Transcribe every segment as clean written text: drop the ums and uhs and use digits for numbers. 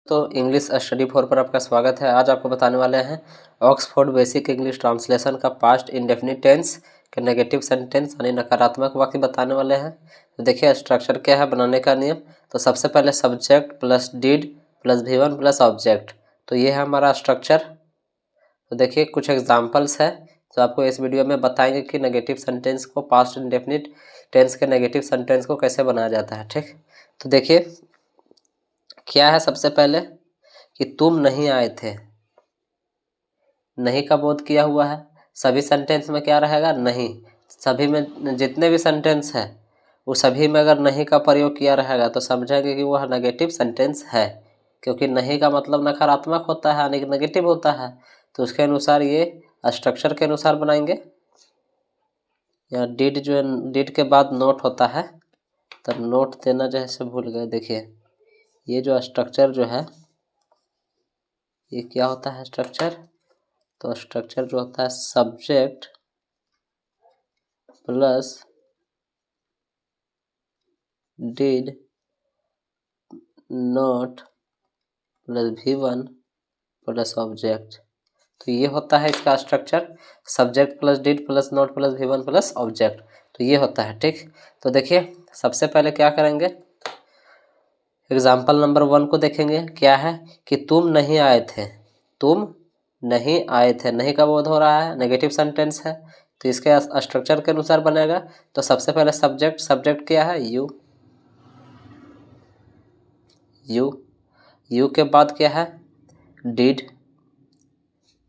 तो English study 4 पर आपका स्वागत है। आज आपको बताने वाले हैं ऑक्सफोर्ड बेसिक इंग्लिश ट्रांसलेशन का पास्ट इंडेफिनिट टेंस के नेगेटिव सेंटेंस यानी नकारात्मक वाक्य बताने वाले हैं। तो देखिए स्ट्रक्चर क्या है बनाने का नियम। तो सबसे पहले subject plus did plus V1 plus object, तो ये है हमारा स्ट्रक्चर। तो देखिए कुछ एग्जाम्पल्स है जो आपको इस वीडियो में बताएंगे कि नेगेटिव सेंटेंस को पास्ट इंडेफिनिट टेंस के नेगेटिव सेंटेंस को कैसे बनाया जाता है। ठीक, तो देखिए क्या है। सबसे पहले कि तुम नहीं आए थे, नहीं का बोध किया हुआ है। सभी सेंटेंस में क्या रहेगा? नहीं। सभी में जितने भी सेंटेंस है वो सभी में अगर नहीं का प्रयोग किया रहेगा तो समझेंगे कि वह नेगेटिव सेंटेंस है, क्योंकि नहीं का मतलब नकारात्मक होता है यानी नेगेटिव होता है। तो उसके अनुसार ये स्ट्रक्चर के अनुसार बनाएंगे। या डिड जो है, डिड के बाद नोट होता है, तो नोट देना जैसे भूल गए। देखिए ये जो स्ट्रक्चर जो है ये क्या होता है स्ट्रक्चर? तो स्ट्रक्चर जो होता है subject plus did note plus V1 plus object. तो ये होता है इसका structure, subject plus did plus note plus V1 plus object. तो ये होता है। ठीक, तो देखिए सबसे पहले क्या करेंगे, एग्जाम्पल नंबर 1 को देखेंगे। क्या है कि तुम नहीं आए थे, तुम नहीं आए थे। नहीं का बोध हो रहा है, नेगेटिव सेंटेंस है, तो इसके स्ट्रक्चर के अनुसार बनेगा। तो सबसे पहले सब्जेक्ट, सब्जेक्ट क्या है? यू, यू, यू के बाद क्या है? डिड,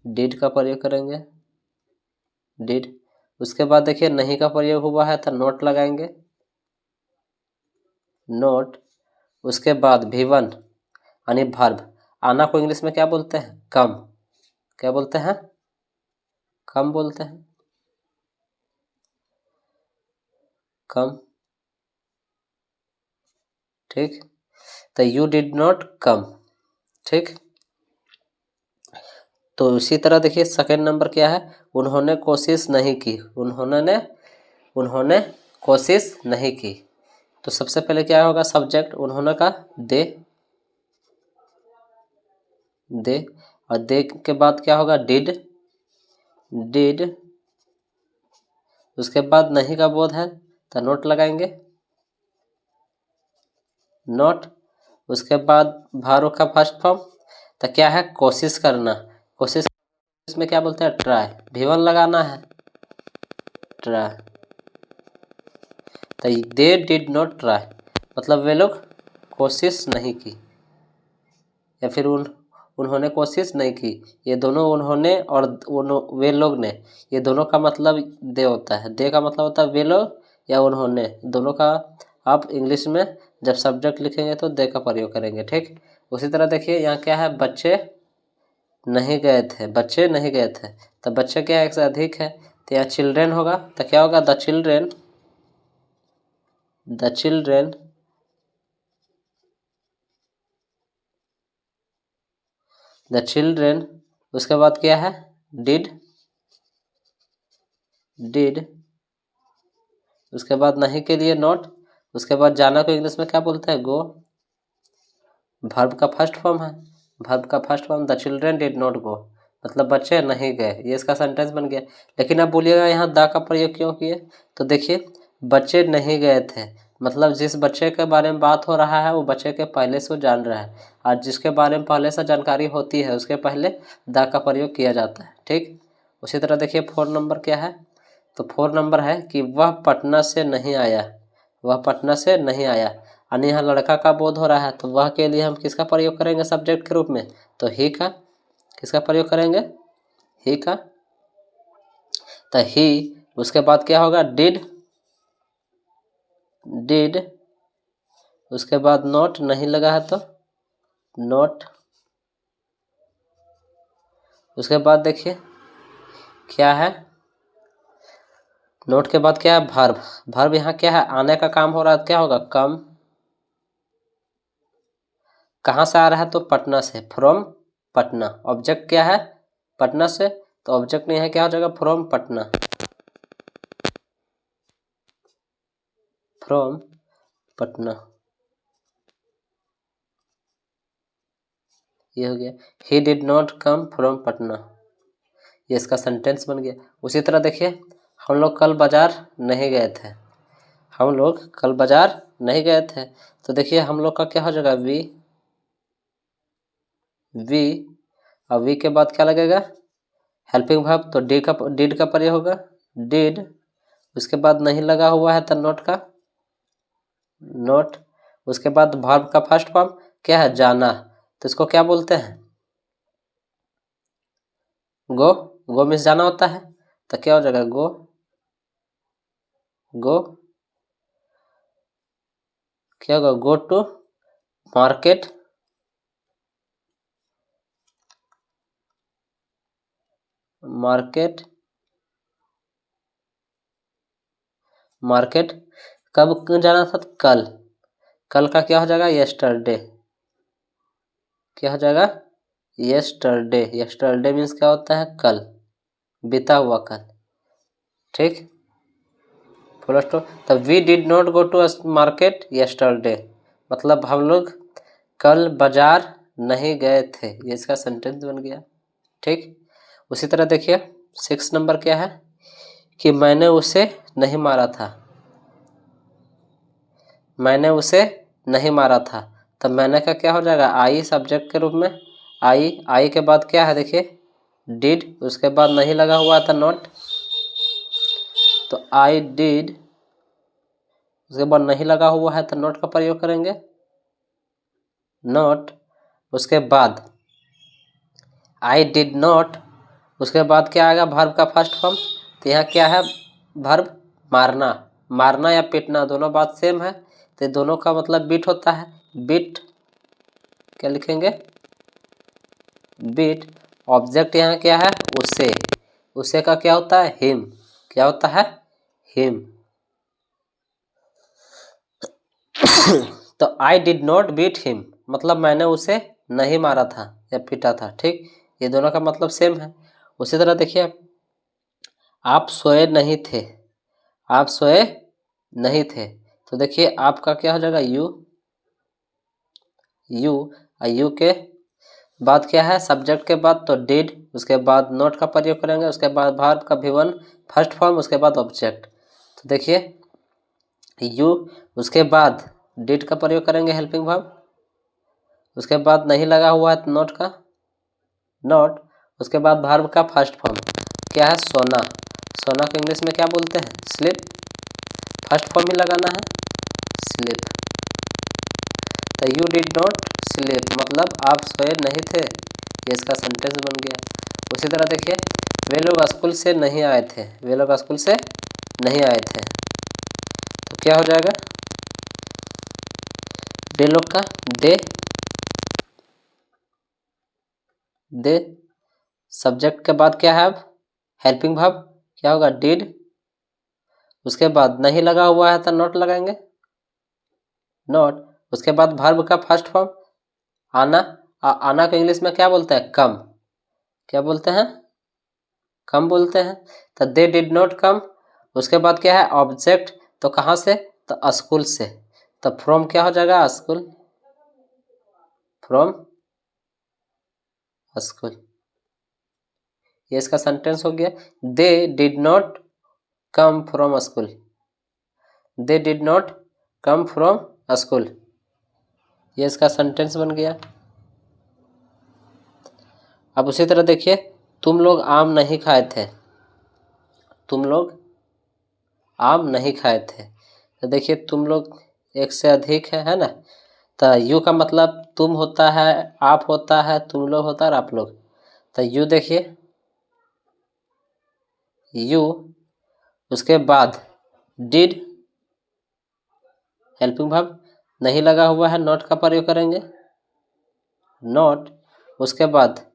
डिड का प्रयोग करेंगे, डिड। उसके बाद देखिए नहीं का प्रयोग हुआ है तो नोट लगाएंगे, नोट। उसके बाद V1 यानी वर्ब। आना को इंग्लिश में क्या बोलते हैं? कम। क्या बोलते हैं? कम बोलते हैं, कम। ठीक, तो यू डिड नॉट कम। ठीक, तो इसी तरह देखिए सेकेंड नंबर क्या है? उन्होंने कोशिश नहीं की, उन्होंने कोशिश नहीं की। तो सबसे पहले क्या होगा? सब्जेक्ट उन्होंने का दे, दे। और दे के बाद क्या होगा? Did, did. उसके बाद नहीं का बोध है तो नोट लगाएंगे, नोट। उसके बाद भारो का फर्स्ट फॉर्म तो क्या है? कोशिश करना, कोशिश। इसमें क्या बोलते हैं? ट्राई। V1 लगाना है, ट्राई। तो दे डिड नॉट ट्राई मतलब वे लोग कोशिश नहीं की, या फिर उन्होंने कोशिश नहीं की। ये दोनों उन्होंने और वे लोग ने, ये दोनों का मतलब दे होता है। दे का मतलब होता है वे लोग या उन्होंने, दोनों का आप इंग्लिश में जब सब्जेक्ट लिखेंगे तो दे का प्रयोग करेंगे। ठीक, उसी तरह देखिए यहाँ क्या है? बच्चे नहीं गए थे, बच्चे नहीं गए थे। तो बच्चे क्या एक से अधिक है तो यहाँ चिल्ड्रेन होगा, तो क्या होगा? The children, the children, the children. उसके बाद क्या है? Did, did. उसके बाद नहीं के लिए नॉट। उसके बाद जाना को इंग्लिश में क्या बोलते हैं? गो। वर्ब का फर्स्ट फॉर्म है, वर्ब का first form the children did not गो मतलब बच्चे नहीं गए। ये इसका सेंटेंस बन गया। लेकिन आप बोलिएगा यहाँ द का प्रयोग क्यों किए? तो देखिए बच्चे नहीं गए थे मतलब जिस बच्चे के बारे में बात हो रहा है वो बच्चे के पहले से वो जान रहा है, और जिसके बारे में पहले से जानकारी होती है उसके पहले द का प्रयोग किया जाता है। ठीक, उसी तरह देखिए 4 नंबर क्या है? तो 4 नंबर है कि वह पटना से नहीं आया, वह पटना से नहीं आया यानी यहाँ लड़का का बोध हो रहा है। तो वह के लिए हम किसका प्रयोग करेंगे सब्जेक्ट के रूप में? तो ही का। किसका प्रयोग करेंगे? ही का। तो ही। उसके बाद क्या होगा? Did, did. उसके बाद नोट, नहीं लगा है तो नोट। उसके बाद देखिए क्या है? नोट के बाद क्या है? वर्ब। वर्ब यहाँ क्या है? आने का काम हो रहा है, क्या होगा? कम। कहाँ से आ रहा है? तो पटना से, फ्रॉम पटना। ऑब्जेक्ट क्या है? पटना से, तो ऑब्जेक्ट नहीं है, क्या हो जाएगा? From Patna, from Patna. ये हो गया he did not come from Patna, ये इसका सेंटेंस बन गया। उसी तरह देखिए हम लोग कल बाजार नहीं गए थे, हम लोग कल बाजार नहीं गए थे, तो देखिए हम लोग का क्या हो जाएगा वी, और वी के बाद क्या लगेगा हेल्पिंग वर्ब, तो डिड का प्रयोग होगा डिड, उसके बाद नहीं लगा हुआ है तो नॉट का नॉट, उसके बाद वर्ब का फर्स्ट फॉर्म क्या है जाना, तो इसको क्या बोलते हैं गो, गो मीन्स जाना होता है, तो क्या हो जाएगा गो, गो क्या होगा go to market, market, market कब जाना था कल, कल का क्या हो जाएगा यस्टरडे, क्या हो जाएगा यस्टरडे, यस्टरडे मीन्स क्या होता है कल, बीता हुआ कल, ठीक फुल स्टॉप। तो we did not go to market yesterday, मतलब हम लोग कल बाजार नहीं गए थे, ये इसका सेंटेंस बन गया, ठीक। उसी तरह देखिए 6 नंबर क्या है कि मैंने उसे नहीं मारा था, मैंने उसे नहीं मारा था, तब मैंने का क्या हो जाएगा आई सब्जेक्ट के रूप में, आई के बाद क्या है देखिए डिड, उसके बाद नहीं लगा हुआ था नॉट, तो आई डिड, उसके बाद नहीं लगा हुआ है तो नॉट का प्रयोग करेंगे नॉट, उसके बाद आई डिड नॉट, उसके बाद क्या आएगा वर्ब का फर्स्ट फॉर्म, तो यहाँ क्या है वर्ब मारना, मारना या पीटना दोनों बात सेम है, तो दोनों का मतलब बीट होता है, बीट क्या लिखेंगे बीट, ऑब्जेक्ट यहाँ क्या है उसे, उसे का क्या होता है हिम, क्या होता है हिम तो I did not beat him, मतलब मैंने उसे नहीं मारा था या पीटा था, ठीक, ये दोनों का मतलब सेम है। उसी तरह देखिए आप सोए नहीं थे, आप सोए नहीं थे, तो देखिए आपका क्या हो जाएगा यू, यू के बाद क्या है सब्जेक्ट के बाद तो डिड, उसके बाद नोट का प्रयोग करेंगे, उसके बाद वर्ब का V1 फर्स्ट फॉर्म, उसके बाद ऑब्जेक्ट, तो देखिए यू, उसके बाद डिड का प्रयोग करेंगे हेल्पिंग वर्ब, उसके बाद नहीं लगा हुआ है नोट का नॉट, उसके बाद वर्ब का फर्स्ट फॉर्म क्या है सोना, सोना को इंग्लिश में क्या बोलते हैं स्लीप, फर्स्ट फॉर्म ही लगाना है स्लीप, तो यू डिड नॉट स्लीप मतलब आप सोए नहीं थे, ये इसका सेंटेंस बन गया। उसी तरह देखिए वे लोग स्कूल से नहीं आए थे, वे लोग स्कूल से नहीं आए थे, तो क्या हो जाएगा वे लोग का दे सब्जेक्ट के बाद क्या है अब हेल्पिंग वर्ब क्या होगा डिड, उसके बाद नहीं लगा हुआ है तो नॉट लगाएंगे नॉट, उसके बाद वर्ब का फर्स्ट फॉर्म आना, आना को इंग्लिश में क्या बोलते हैं कम, क्या बोलते हैं कम बोलते हैं, तो दे डिड नॉट कम, उसके बाद क्या है ऑब्जेक्ट, तो कहाँ से तो स्कूल से, तो फ्रॉम क्या हो जाएगा स्कूल, फ्रॉम स्कूल, ये इसका सेंटेंस हो गया they did not come from school, they did not come from school, ये इसका सेंटेंस बन गया। अब उसी तरह देखिए तुम लोग आम नहीं खाए थे, तुम लोग आम नहीं खाए थे, तो देखिए तुम लोग एक से अधिक है ना, तो यू का मतलब तुम होता है, आप होता है, तुम लोग होता है और आप लोग, तो यू देखिए यू, उसके बाद डिड हेल्पिंग वर्ब नहीं लगा हुआ है नॉट का प्रयोग करेंगे नॉट, उसके बाद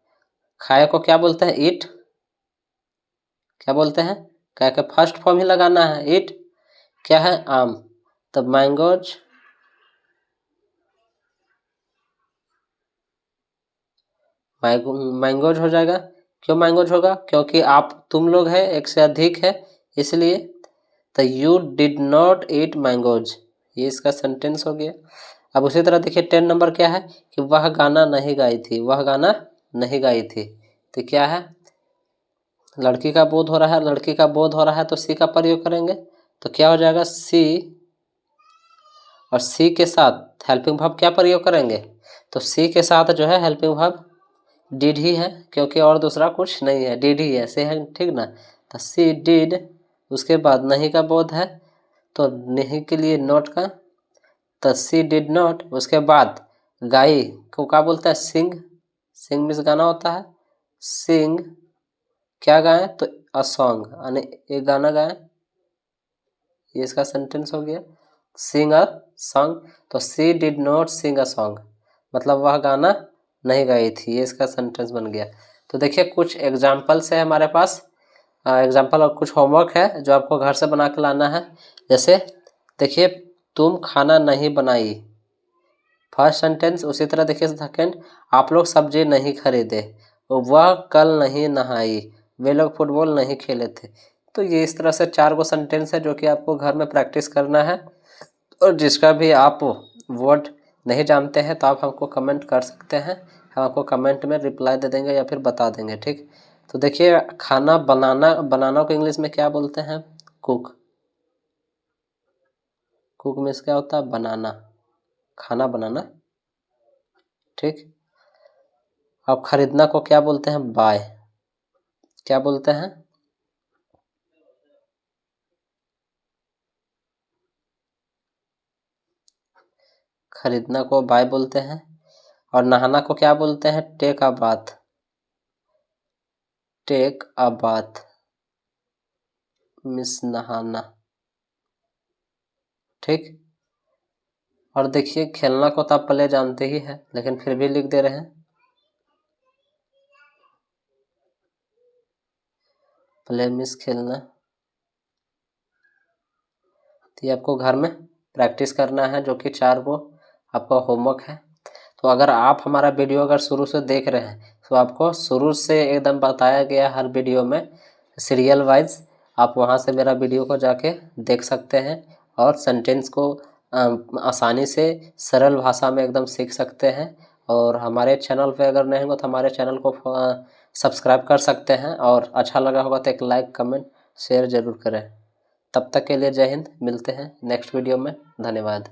खाए को क्या बोलते हैं ईट, क्या बोलते हैं क्या का फर्स्ट फॉर्म ही लगाना है ईट, क्या है आम, तो मैंगोज, मैंगोज हो जाएगा, क्यों मैंगोज होगा क्योंकि आप तुम लोग है एक से अधिक है इसलिए, तो you did not eat mangoes, ये इसका सेंटेंस हो गया। अब उसी तरह देखिए 10 नंबर क्या है कि वह गाना नहीं गाई थी, वह गाना नहीं गाई थी। तो क्या है, लड़की का बोध हो रहा है, लड़की का बोध हो रहा है तो सी का प्रयोग करेंगे। तो क्या हो जाएगा सी, और सी के साथ हेल्पिंग वर्ब क्या प्रयोग करेंगे, तो सी के साथ जो है हेल्पिंग वर्ब डिड ही है, क्योंकि और दूसरा कुछ नहीं है, डिड ही है, से है, ठीक ना। तो सी डिड, उसके बाद नहीं का बोध है तो नहीं के लिए नॉट का, तो सी डिड नॉट, उसके बाद गाई को क्या बोलता है, सिंग, सिंग मीन्स गाना होता है, सिंग क्या गाएं, तो अ सॉन्ग, यानी एक गाना गाएं, ये इसका सेंटेंस हो गया, सिंग अ सॉन्ग। तो she did not sing a song, मतलब वह गाना नहीं गाई थी, ये इसका सेंटेंस बन गया। तो देखिए कुछ एग्जाम्पल्स है हमारे पास, एग्जाम्पल और कुछ होमवर्क है जो आपको घर से बना के लाना है। जैसे देखिए तुम खाना नहीं बनाई, फर्स्ट सेंटेंस। उसी तरह देखिए सेकंड, आप लोग सब्जी नहीं खरीदे, वह कल नहीं नहाई, वे लोग फुटबॉल नहीं खेले थे। तो ये इस तरह से 4 गो सेंटेंस है जो कि आपको घर में प्रैक्टिस करना है, और जिसका भी आप वर्ड नहीं जानते हैं तो आप हमको कमेंट कर सकते हैं, हम आपको कमेंट में रिप्लाई दे देंगे या फिर बता देंगे, ठीक। तो देखिए खाना बनाना, बनाना को इंग्लिश में क्या बोलते हैं, कुक, कुक मीन्स क्या होता है, बनाना, खाना बनाना, ठीक। अब खरीदना को क्या बोलते हैं, बाय, क्या बोलते हैं, खरीदना को बाय बोलते हैं। और नहाना को क्या बोलते हैं, take a bath, take a bath means नहाना, ठीक। और देखिए खेलना को तो आप पहले जानते ही हैं, लेकिन फिर भी लिख दे रहे हैं, प्ले मीन्स खेलना। तो ये आपको घर में प्रैक्टिस करना है, जो कि 4 गो आपका होमवर्क है। तो अगर आप हमारा वीडियो अगर शुरू से देख रहे हैं तो आपको शुरू से एकदम बताया गया हर वीडियो में सीरियल वाइज, आप वहां से मेरा वीडियो को जाके देख सकते हैं और सेंटेंस को आसानी से सरल भाषा में एकदम सीख सकते हैं। और हमारे चैनल पे अगर नहीं हो तो हमारे चैनल को सब्सक्राइब कर सकते हैं, और अच्छा लगा होगा तो एक लाइक कमेंट शेयर ज़रूर करें। तब तक के लिए जय हिंद, मिलते हैं नेक्स्ट वीडियो में, धन्यवाद।